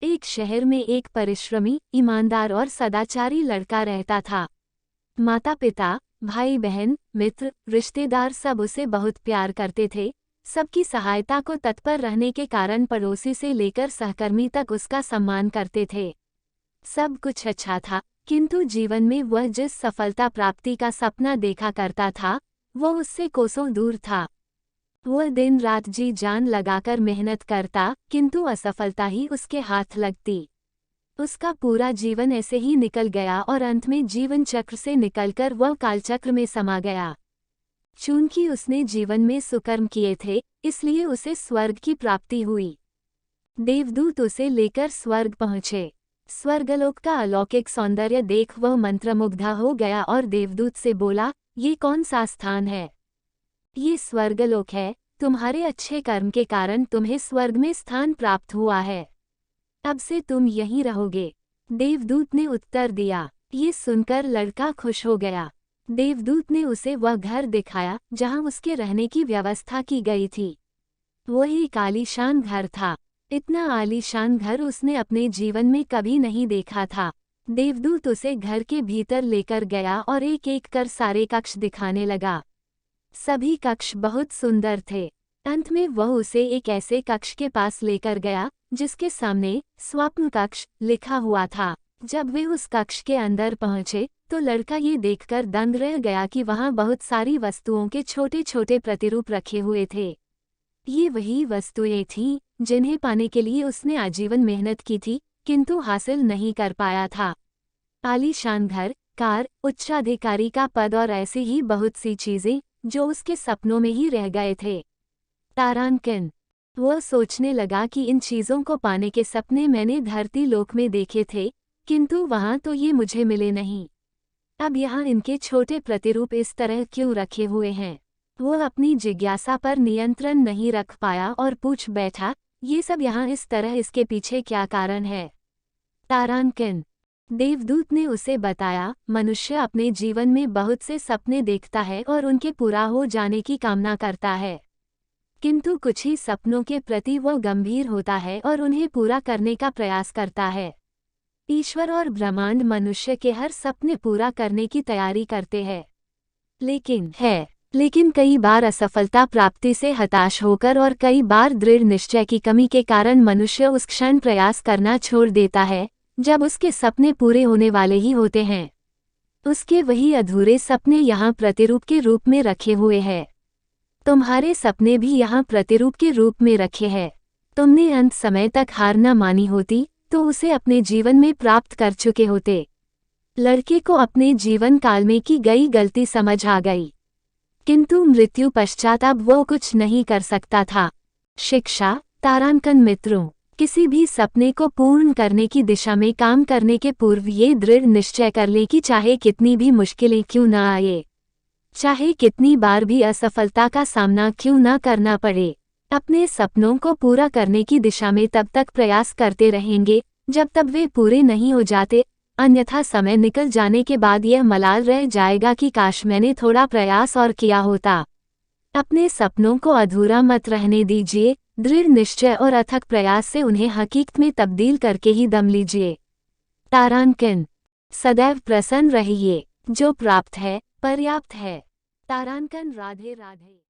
एक शहर में एक परिश्रमी, ईमानदार और सदाचारी लड़का रहता था। माता पिता, भाई बहन, मित्र, रिश्तेदार सब उसे बहुत प्यार करते थे। सबकी सहायता को तत्पर रहने के कारण पड़ोसी से लेकर सहकर्मी तक उसका सम्मान करते थे। सब कुछ अच्छा था, किंतु जीवन में वह जिस सफलता प्राप्ति का सपना देखा करता था, वह उससे कोसों दूर था। वह दिन रात जी जान लगाकर मेहनत करता, किंतु असफलता ही उसके हाथ लगती। उसका पूरा जीवन ऐसे ही निकल गया और अंत में जीवन चक्र से निकलकर वह कालचक्र में समा गया। चूंकि उसने जीवन में सुकर्म किए थे, इसलिए उसे स्वर्ग की प्राप्ति हुई। देवदूत उसे लेकर स्वर्ग पहुँचे। स्वर्गलोक का अलौकिक सौंदर्य देख वह मंत्रमुग्धा हो गया और देवदूत से बोला, ये कौन सा स्थान है? ये स्वर्गलोक है, तुम्हारे अच्छे कर्म के कारण तुम्हें स्वर्ग में स्थान प्राप्त हुआ है। अब से तुम यहीं रहोगे। देवदूत ने उत्तर दिया। ये सुनकर लड़का खुश हो गया। देवदूत ने उसे वह घर दिखाया जहां उसके रहने की व्यवस्था की गई थी। वही एक आलीशान घर था। इतना आलीशान घर उसने अपने जीवन में कभी नहीं देखा था। देवदूत उसे घर के भीतर लेकर गया और एक एक कर सारे कक्ष दिखाने लगा। सभी कक्ष बहुत सुंदर थे। अंत में वह उसे एक ऐसे कक्ष के पास लेकर गया जिसके सामने स्वप्न कक्ष लिखा हुआ था। जब वे उस कक्ष के अंदर पहुंचे तो लड़का ये देखकर दंग रह गया कि वहां बहुत सारी वस्तुओं के छोटे छोटे प्रतिरूप रखे हुए थे। ये वही वस्तुएं थीं जिन्हें पाने के लिए उसने आजीवन मेहनत की थी, किंतु हासिल नहीं कर पाया था। आलीशान घर, कार, उच्चाधिकारी का पद और ऐसी ही बहुत सी चीजें जो उसके सपनों में ही रह गए थे। तारांकिन। वह सोचने लगा कि इन चीज़ों को पाने के सपने मैंने धरती लोक में देखे थे, किंतु वहाँ तो ये मुझे मिले नहीं। अब यहाँ इनके छोटे प्रतिरूप इस तरह क्यों रखे हुए हैं? वह अपनी जिज्ञासा पर नियंत्रण नहीं रख पाया और पूछ बैठा, ये सब यहाँ इस तरह, इसके पीछे क्या कारण है? तारांकिन। देवदूत ने उसे बताया, मनुष्य अपने जीवन में बहुत से सपने देखता है और उनके पूरा हो जाने की कामना करता है, किंतु कुछ ही सपनों के प्रति वह गंभीर होता है और उन्हें पूरा करने का प्रयास करता है। ईश्वर और ब्रह्मांड मनुष्य के हर सपने पूरा करने की तैयारी करते हैं, लेकिन कई बार असफलता प्राप्ति से हताश होकर और कई बार दृढ़ निश्चय की कमी के कारण मनुष्य उस क्षण प्रयास करना छोड़ देता है जब उसके सपने पूरे होने वाले ही होते हैं। उसके वही अधूरे सपने यहाँ प्रतिरूप के रूप में रखे हुए हैं। तुम्हारे सपने भी यहाँ प्रतिरूप के रूप में रखे हैं। तुमने अंत समय तक हार न मानी होती तो उसे अपने जीवन में प्राप्त कर चुके होते। लड़के को अपने जीवन काल में की गई गलती समझ आ गई, किंतु मृत्यु पश्चात अब वो कुछ नहीं कर सकता था। शिक्षा। तारांकन मित्रों, किसी भी सपने को पूर्ण करने की दिशा में काम करने के पूर्व ये दृढ़ निश्चय कर ले कि चाहे कितनी भी मुश्किलें क्यों न आए, चाहे कितनी बार भी असफलता का सामना क्यों न करना पड़े, अपने सपनों को पूरा करने की दिशा में तब तक प्रयास करते रहेंगे जब तक वे पूरे नहीं हो जाते, अन्यथा समय निकल जाने के बाद यह मलाल रह जाएगा कि काश मैंने थोड़ा प्रयास और किया होता। अपने सपनों को अधूरा मत रहने दीजिए, दृढ़ निश्चय और अथक प्रयास से उन्हें हकीकत में तब्दील करके ही दम लीजिए। तारांकिन। सदैव प्रसन्न रहिए, जो प्राप्त है पर्याप्त है। तारांकन। राधे राधे।